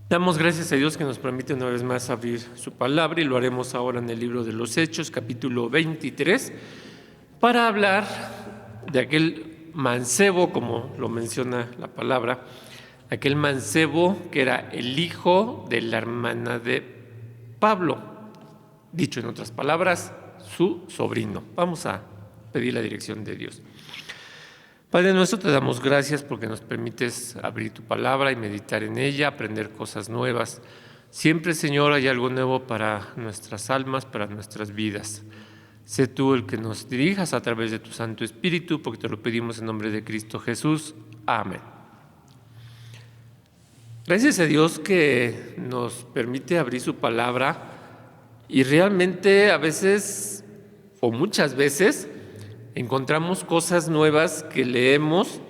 Damos gracias a Dios que nos permite una vez más abrir su palabra y lo haremos ahora en el libro de los Hechos, capítulo 23, para hablar de aquel mancebo, como lo menciona la palabra, aquel mancebo que era el hijo de la hermana de Pablo, dicho en otras palabras, su sobrino. Vamos a pedir la dirección de Dios. Padre nuestro, te damos gracias porque nos permites abrir tu palabra y meditar en ella, aprender cosas nuevas. Siempre, Señor, hay algo nuevo para nuestras almas, para nuestras vidas. Sé tú el que nos dirijas a través de tu Santo Espíritu, porque te lo pedimos en nombre de Cristo Jesús. Amén. Gracias a Dios que nos permite abrir su palabra y realmente a veces, o muchas veces, encontramos cosas nuevas que leemos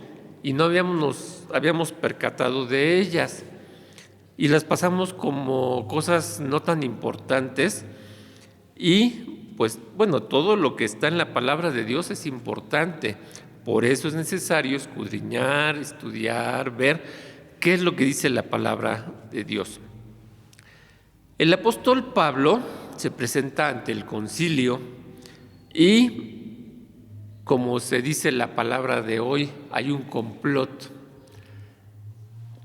y no nos habíamos percatado de ellas y las pasamos como cosas no tan importantes y pues bueno, todo lo que está en la palabra de Dios es importante. Por eso es necesario escudriñar, estudiar, ver qué es lo que dice la palabra de Dios. El apóstol Pablo se presenta ante el concilio y, como se dice la palabra de hoy, hay un complot.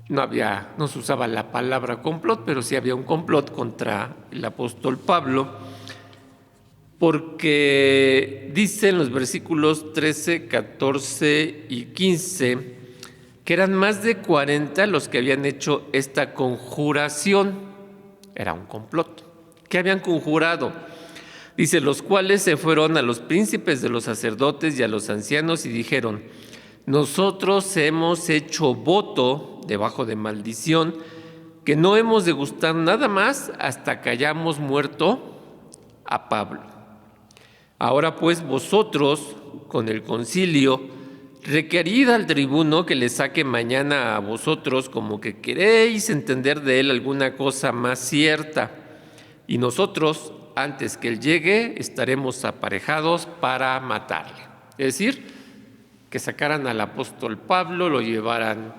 No se usaba la palabra complot, pero sí había un complot contra el apóstol Pablo, porque dice en los versículos 13, 14 y 15 que eran más de 40 los que habían hecho esta conjuración. Era un complot. ¿Qué habían conjurado? Dice, los cuales se fueron a los príncipes de los sacerdotes y a los ancianos y dijeron, nosotros hemos hecho voto debajo de maldición, que no hemos de gustar nada más hasta que hayamos muerto a Pablo. Ahora pues vosotros, con el concilio, requerid al tribuno que le saque mañana a vosotros como que queréis entender de él alguna cosa más cierta, y nosotros, antes que él llegue, estaremos aparejados para matarle. Es decir, que sacaran al apóstol Pablo, lo llevaran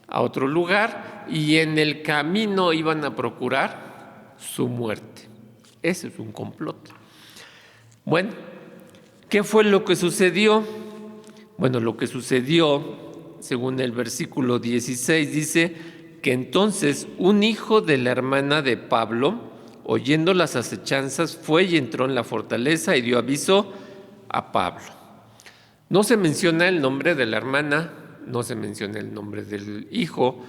a otro lugar y en el camino iban a procurar su muerte. Ese es un complot. Bueno, ¿qué fue lo que sucedió? Bueno, lo que sucedió, según el versículo 16, dice que entonces un hijo de la hermana de Pablo, oyendo las acechanzas, fue y entró en la fortaleza y dio aviso a Pablo. No se menciona el nombre de la hermana, no se menciona el nombre del hijo,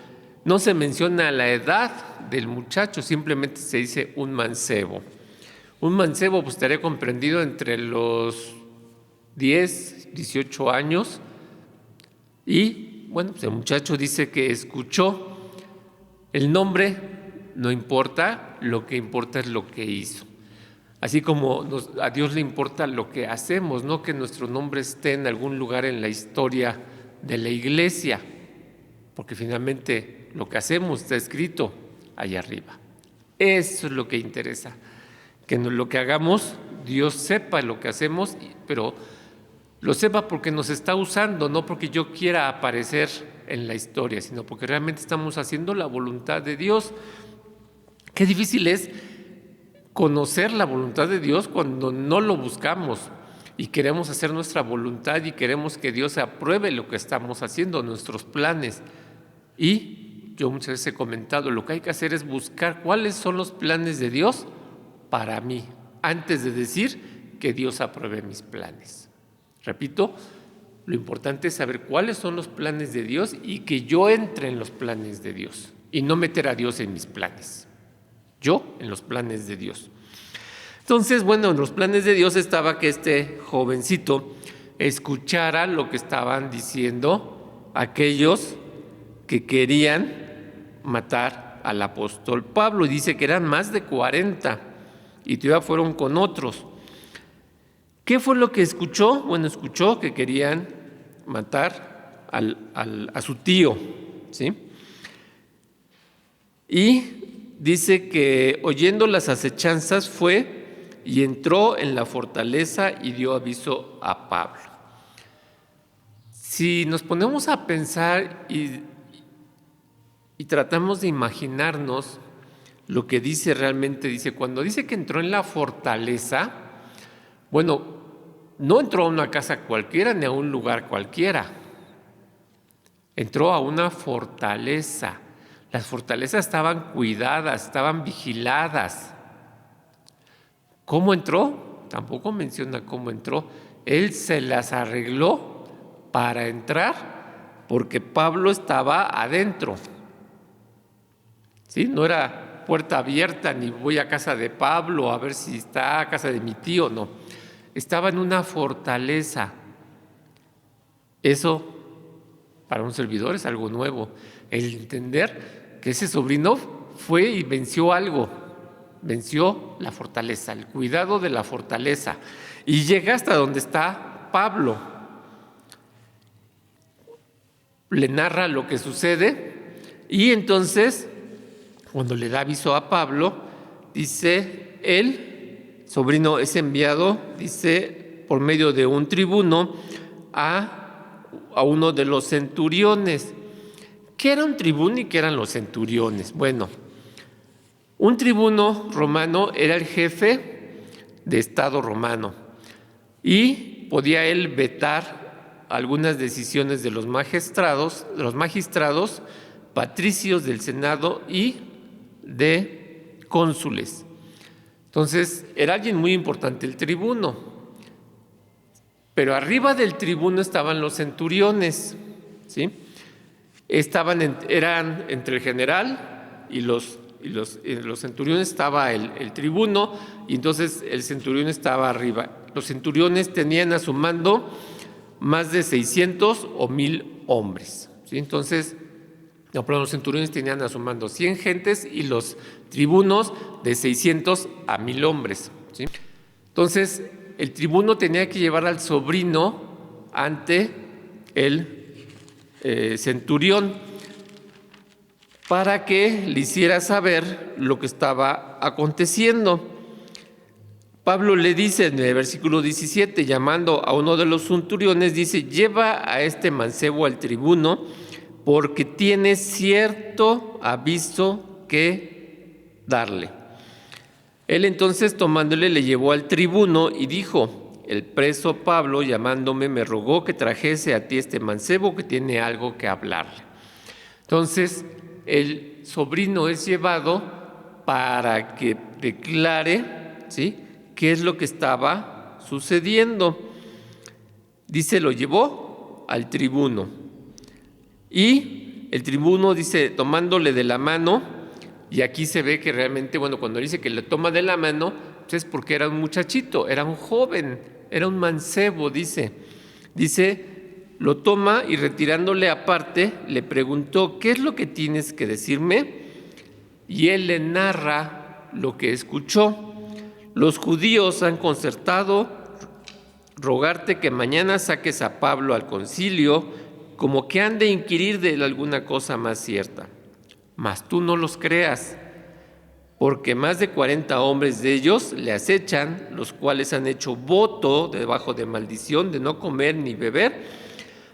no se menciona la edad del muchacho, simplemente se dice un mancebo. Un mancebo pues estaría comprendido entre los 10, 18 años y bueno, pues el muchacho dice que escuchó. El nombre no importa, lo que importa es lo que hizo. Así como a Dios le importa lo que hacemos, no que nuestro nombre esté en algún lugar en la historia de la iglesia, porque finalmente lo que hacemos está escrito allá arriba. Eso es lo que interesa, que lo que hagamos, Dios sepa lo que hacemos, pero lo sepa porque nos está usando, no porque yo quiera aparecer en la historia, sino porque realmente estamos haciendo la voluntad de Dios. Qué difícil es conocer la voluntad de Dios cuando no lo buscamos y queremos hacer nuestra voluntad y queremos que Dios apruebe lo que estamos haciendo, nuestros planes. Y yo muchas veces he comentado, lo que hay que hacer es buscar cuáles son los planes de Dios para mí, antes de decir que Dios apruebe mis planes. Repito, lo importante es saber cuáles son los planes de Dios y que yo entre en los planes de Dios y no meter a Dios en mis planes. Yo en los planes de Dios. Entonces, bueno, en los planes de Dios estaba que este jovencito escuchara lo que estaban diciendo aquellos que querían matar al apóstol Pablo. Y dice que eran más de 40 y todavía fueron con otros. ¿Qué fue lo que escuchó? Bueno, escuchó que querían matar a su tío, ¿sí? Y dice que oyendo las acechanzas fue y entró en la fortaleza y dio aviso a Pablo. Si nos ponemos a pensar y y tratamos de imaginarnos lo que dice realmente. Dice, cuando dice que entró en la fortaleza, bueno, no entró a una casa cualquiera ni a un lugar cualquiera. Entró a una fortaleza. Las fortalezas estaban cuidadas, estaban vigiladas. ¿Cómo entró? Tampoco menciona cómo entró. Él se las arregló para entrar porque Pablo estaba adentro. ¿Sí? No era puerta abierta ni voy a casa de Pablo a ver si está a casa de mi tío, no. Estaba en una fortaleza. Eso para un servidor es algo nuevo. El entender que ese sobrino fue y venció algo. Venció la fortaleza, el cuidado de la fortaleza. Y llega hasta donde está Pablo. Le narra lo que sucede y entonces, cuando le da aviso a Pablo, dice, el sobrino es enviado, dice, por medio de un tribuno a uno de los centuriones. ¿Qué era un tribuno y qué eran los centuriones? Bueno, un tribuno romano era el jefe de Estado romano y podía él vetar algunas decisiones de los magistrados, patricios del Senado y de cónsules. Entonces, era alguien muy importante el tribuno. Pero arriba del tribuno estaban los centuriones, ¿sí? Eran entre el general y los centuriones estaba el tribuno, y entonces el centurión estaba arriba. Los centuriones tenían a su mando más de 600 o 1000 hombres, ¿sí? Entonces, los centuriones tenían a su mando 100 gentes y los tribunos de 600 a 1000 hombres, ¿sí? Entonces, el tribuno tenía que llevar al sobrino ante el centurión para que le hiciera saber lo que estaba aconteciendo. Pablo le dice en el versículo 17, llamando a uno de los centuriones, dice, lleva a este mancebo al tribuno porque tiene cierto aviso que darle. Él entonces tomándole le llevó al tribuno y dijo, el preso Pablo llamándome me rogó que trajese a ti este mancebo que tiene algo que hablarle. Entonces el sobrino es llevado para que declare, ¿sí?, qué es lo que estaba sucediendo. Dice, lo llevó al tribuno y el tribuno dice, tomándole de la mano, y aquí se ve que realmente, bueno, cuando dice que le toma de la mano, pues es porque era un muchachito, era un joven, era un mancebo, dice, lo toma y retirándole aparte, le preguntó, ¿qué es lo que tienes que decirme? Y él le narra lo que escuchó. Los judíos han concertado rogarte que mañana saques a Pablo al concilio, como que han de inquirir de él alguna cosa más cierta. Mas tú no los creas, porque más de 40 hombres de ellos le acechan, los cuales han hecho voto debajo de maldición de no comer ni beber,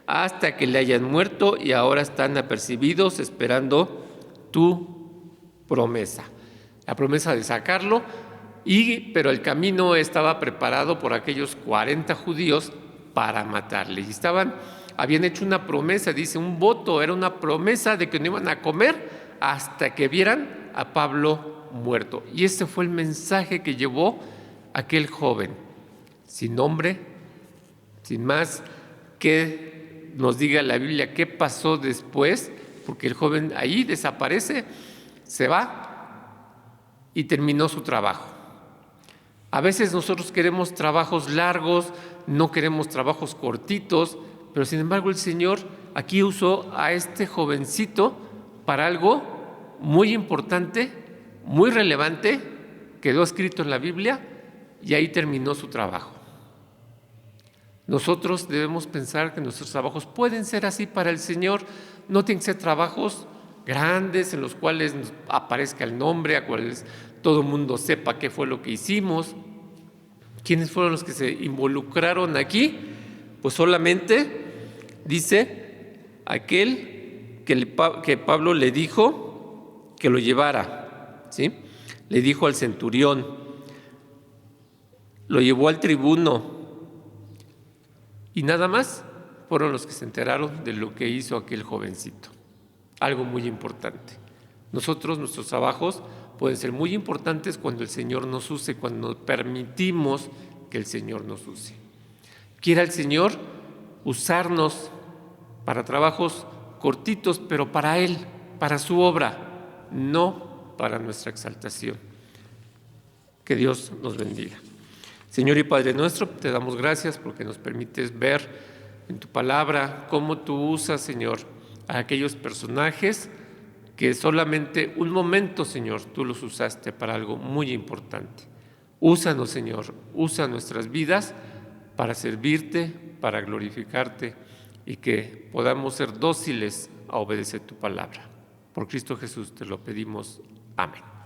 hasta que le hayan muerto, y ahora están apercibidos esperando tu promesa. La promesa de sacarlo, pero el camino estaba preparado por aquellos 40 judíos para matarle. Y habían hecho una promesa, dice, un voto, era una promesa de que no iban a comer hasta que vieran a Pablo muerto. Y ese fue el mensaje que llevó aquel joven, sin nombre, sin más que nos diga la Biblia qué pasó después, porque el joven ahí desaparece, se va y terminó su trabajo. A veces nosotros queremos trabajos largos, no queremos trabajos cortitos, pero sin embargo el Señor aquí usó a este jovencito para algo muy importante, muy relevante, quedó escrito en la Biblia y ahí terminó su trabajo. Nosotros debemos pensar que nuestros trabajos pueden ser así para el Señor, no tienen que ser trabajos grandes en los cuales aparezca el nombre, a cuales todo el mundo sepa qué fue lo que hicimos. ¿Quiénes fueron los que se involucraron aquí? Pues solamente dice aquel que Pablo le dijo que lo llevara, ¿sí? Le dijo al centurión, lo llevó al tribuno y nada más fueron los que se enteraron de lo que hizo aquel jovencito. Algo muy importante. Nuestros trabajos pueden ser muy importantes cuando el Señor nos use, cuando permitimos que el Señor nos use. Quiera el Señor usarnos para trabajos cortitos, pero para Él, para su obra, no para nuestra exaltación. Que Dios nos bendiga. Señor y Padre nuestro, te damos gracias porque nos permites ver en tu palabra cómo tú usas, Señor, a aquellos personajes que solamente un momento, Señor, tú los usaste para algo muy importante. Úsanos, Señor, usa nuestras vidas para servirte, para glorificarte y que podamos ser dóciles a obedecer tu palabra. Por Cristo Jesús te lo pedimos. Amén.